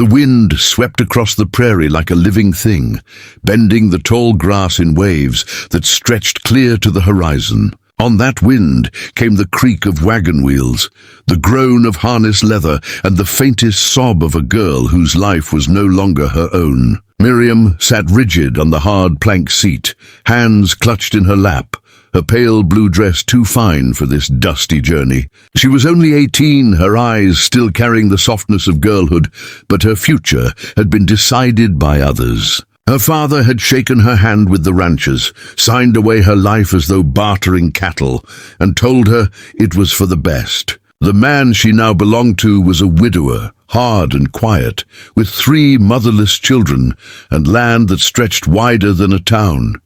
The wind swept across the prairie like a living thing, bending the tall grass in waves that stretched clear to the horizon. On that wind came the creak of wagon wheels, the groan of harness leather, and the faintest sob of a girl whose life was no longer her own. Miriam sat rigid on the hard plank seat, hands clutched in her lap, her pale blue dress too fine for this dusty journey. She was only 18, her eyes still carrying the softness of girlhood, but her future had been decided by others. Her father had shaken her hand with the ranchers, signed away her life as though bartering cattle, and told her it was for the best. The man she now belonged to was a widower, hard and quiet, with 3 motherless children and land that stretched wider than a town.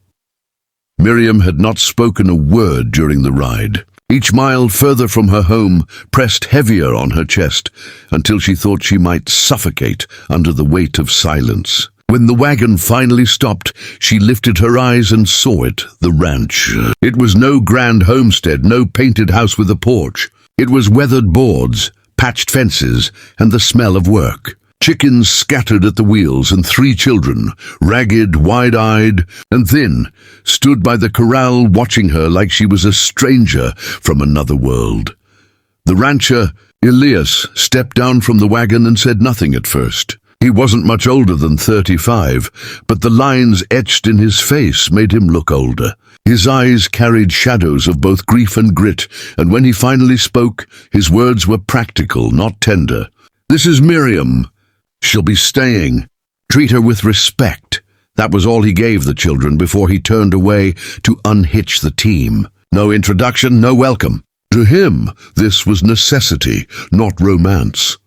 Miriam had not spoken a word during the ride. Each mile further from her home pressed heavier on her chest until she thought she might suffocate under the weight of silence. When the wagon finally stopped, she lifted her eyes and saw it, the ranch. It was no grand homestead, no painted house with a porch. It was weathered boards, patched fences, and the smell of work. Chickens scattered at the wheels, and 3 children, ragged, wide-eyed, and thin, stood by the corral watching her like she was a stranger from another world. The rancher, Elias, stepped down from the wagon and said nothing at first. He wasn't much older than 35, but the lines etched in his face made him look older. His eyes carried shadows of both grief and grit, and when he finally spoke, his words were practical, not tender. "This is Miriam. She'll be staying. Treat her with respect." That was all he gave the children before he turned away to unhitch the team. No introduction, no welcome. To him, this was necessity, not romance.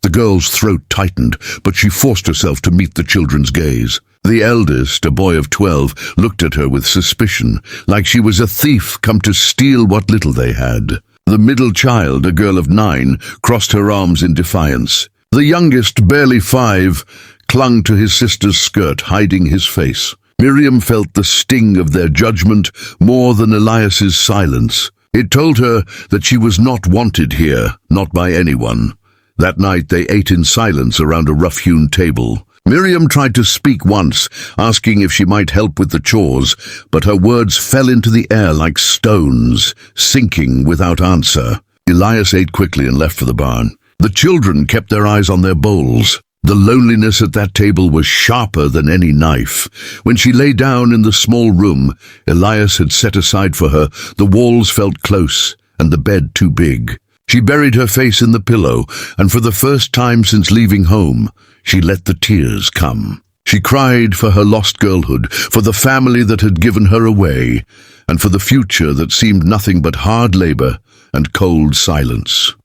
The girl's throat tightened, but she forced herself to meet the children's gaze. The eldest, a boy of 12, looked at her with suspicion, like she was a thief come to steal what little they had. The middle child, a girl of 9, crossed her arms in defiance. The youngest, barely 5, clung to his sister's skirt, hiding his face. Miriam felt the sting of their judgment more than Elias's silence. It told her that she was not wanted here, not by anyone. That night they ate in silence around a rough-hewn table. Miriam tried to speak once, asking if she might help with the chores, but her words fell into the air like stones, sinking without answer. Elias ate quickly and left for the barn. The children kept their eyes on their bowls. The loneliness at that table was sharper than any knife. When she lay down in the small room Elias had set aside for her, the walls felt close and the bed too big. She buried her face in the pillow, and for the first time since leaving home, she let the tears come. She cried for her lost girlhood, for the family that had given her away, and for the future that seemed nothing but hard labor and cold silence.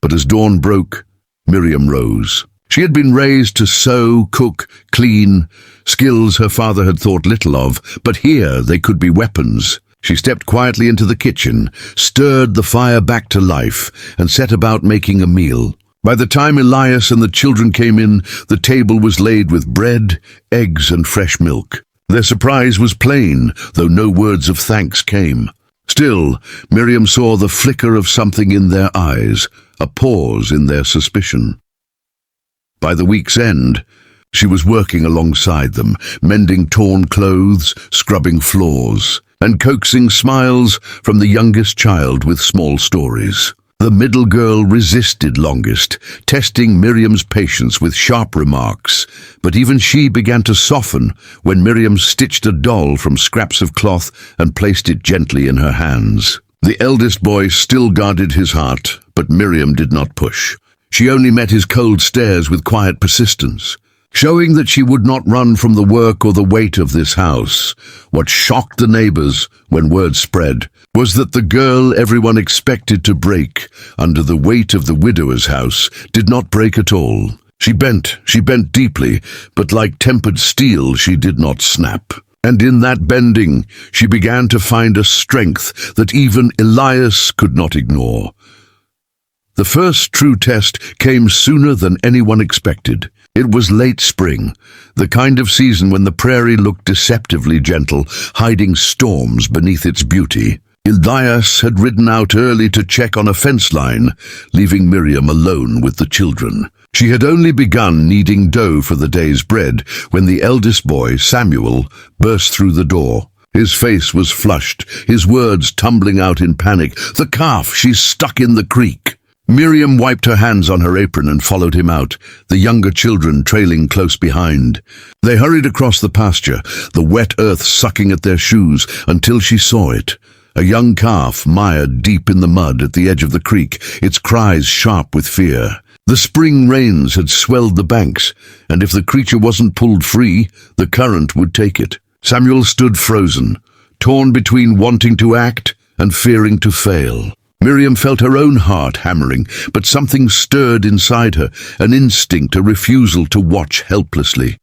But as dawn broke, Miriam rose. She had been raised to sew, cook, clean, skills her father had thought little of, but here they could be weapons. She stepped quietly into the kitchen, stirred the fire back to life, and set about making a meal. By the time Elias and the children came in, the table was laid with bread, eggs, and fresh milk. Their surprise was plain, though no words of thanks came. Still, Miriam saw the flicker of something in their eyes, a pause in their suspicion. By the week's end, she was working alongside them, mending torn clothes, scrubbing floors, and coaxing smiles from the youngest child with small stories. The middle girl resisted longest, testing Miriam's patience with sharp remarks, but even she began to soften when Miriam stitched a doll from scraps of cloth and placed it gently in her hands. The eldest boy still guarded his heart, but Miriam did not push. She only met his cold stares with quiet persistence, showing that she would not run from the work or the weight of this house. What shocked the neighbors, when word spread, was that the girl everyone expected to break under the weight of the widower's house did not break at all. She bent deeply, but like tempered steel she did not snap. And in that bending, she began to find a strength that even Elias could not ignore. The first true test came sooner than anyone expected. It was late spring, the kind of season when the prairie looked deceptively gentle, hiding storms beneath its beauty. Elias had ridden out early to check on a fence line, leaving Miriam alone with the children. She had only begun kneading dough for the day's bread when the eldest boy, Samuel, burst through the door. His face was flushed, his words tumbling out in panic. "The calf, she's stuck in the creek." Miriam wiped her hands on her apron and followed him out, the younger children trailing close behind. They hurried across the pasture, the wet earth sucking at their shoes, until she saw it. A young calf mired deep in the mud at the edge of the creek, its cries sharp with fear. The spring rains had swelled the banks, and if the creature wasn't pulled free, the current would take it. Samuel stood frozen, torn between wanting to act and fearing to fail. Miriam felt her own heart hammering, but something stirred inside her, an instinct, a refusal to watch helplessly.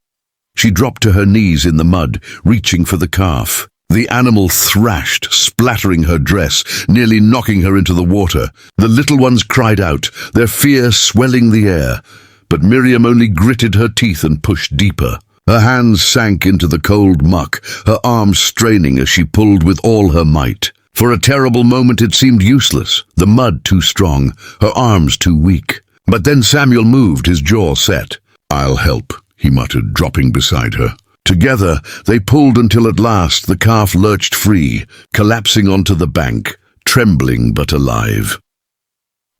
She dropped to her knees in the mud, reaching for the calf. The animal thrashed, splattering her dress, nearly knocking her into the water. The little ones cried out, their fear swelling the air, but Miriam only gritted her teeth and pushed deeper. Her hands sank into the cold muck, her arms straining as she pulled with all her might. For a terrible moment it seemed useless, the mud too strong, her arms too weak. But then Samuel moved, his jaw set. "I'll help," he muttered, dropping beside her. Together they pulled until at last the calf lurched free, collapsing onto the bank, trembling but alive.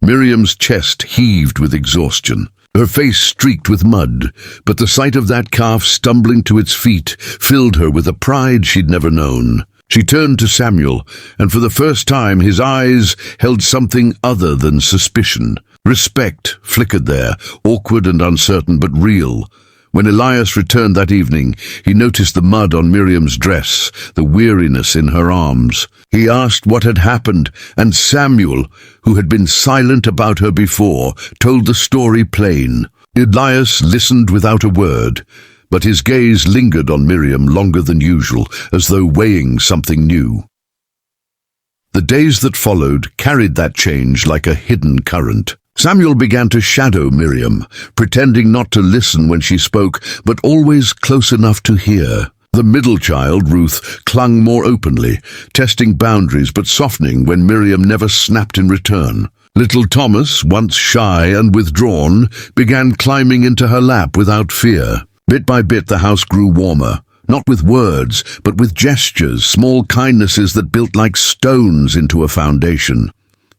Miriam's chest heaved with exhaustion. Her face streaked with mud, but the sight of that calf stumbling to its feet filled her with a pride she'd never known. She turned to Samuel, and for the first time his eyes held something other than suspicion. Respect flickered there, awkward and uncertain but real. When Elias returned that evening, he noticed the mud on Miriam's dress, the weariness in her arms. He asked what had happened, and Samuel, who had been silent about her before, told the story plain. Elias listened without a word, but his gaze lingered on Miriam longer than usual, as though weighing something new. The days that followed carried that change like a hidden current. Samuel began to shadow Miriam, pretending not to listen when she spoke, but always close enough to hear. The middle child, Ruth, clung more openly, testing boundaries but softening when Miriam never snapped in return. Little Thomas, once shy and withdrawn, began climbing into her lap without fear. Bit by bit the house grew warmer, not with words, but with gestures, small kindnesses that built like stones into a foundation.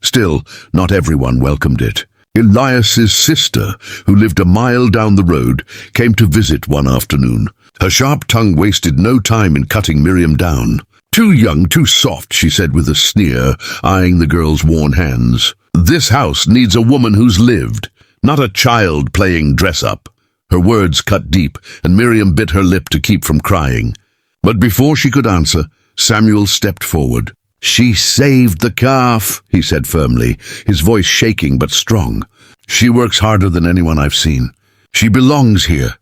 Still, not everyone welcomed it. Elias's sister, who lived a mile down the road, came to visit one afternoon. Her sharp tongue wasted no time in cutting Miriam down. "Too young, too soft," she said with a sneer, eyeing the girl's worn hands. "This house needs a woman who's lived, not a child playing dress-up." Her words cut deep, and Miriam bit her lip to keep from crying. But before she could answer, Samuel stepped forward. "She saved the calf," he said firmly, his voice shaking but strong. "She works harder than anyone I've seen. She belongs here."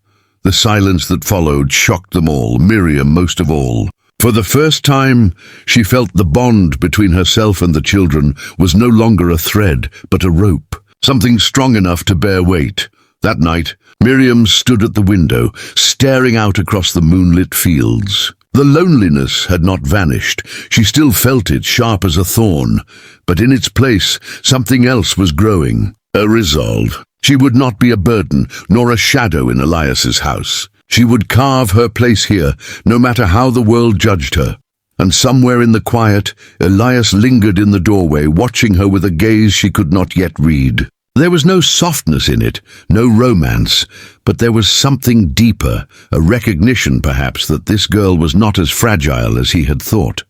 The silence that followed shocked them all, Miriam most of all. For the first time, she felt the bond between herself and the children was no longer a thread, but a rope, something strong enough to bear weight. That night, Miriam stood at the window, staring out across the moonlit fields. The loneliness had not vanished. She still felt it, sharp as a thorn. But in its place, something else was growing. A resolve. She would not be a burden, nor a shadow in Elias's house. She would carve her place here, no matter how the world judged her. And somewhere in the quiet, Elias lingered in the doorway, watching her with a gaze she could not yet read. There was no softness in it, no romance, but there was something deeper, a recognition perhaps that this girl was not as fragile as he had thought.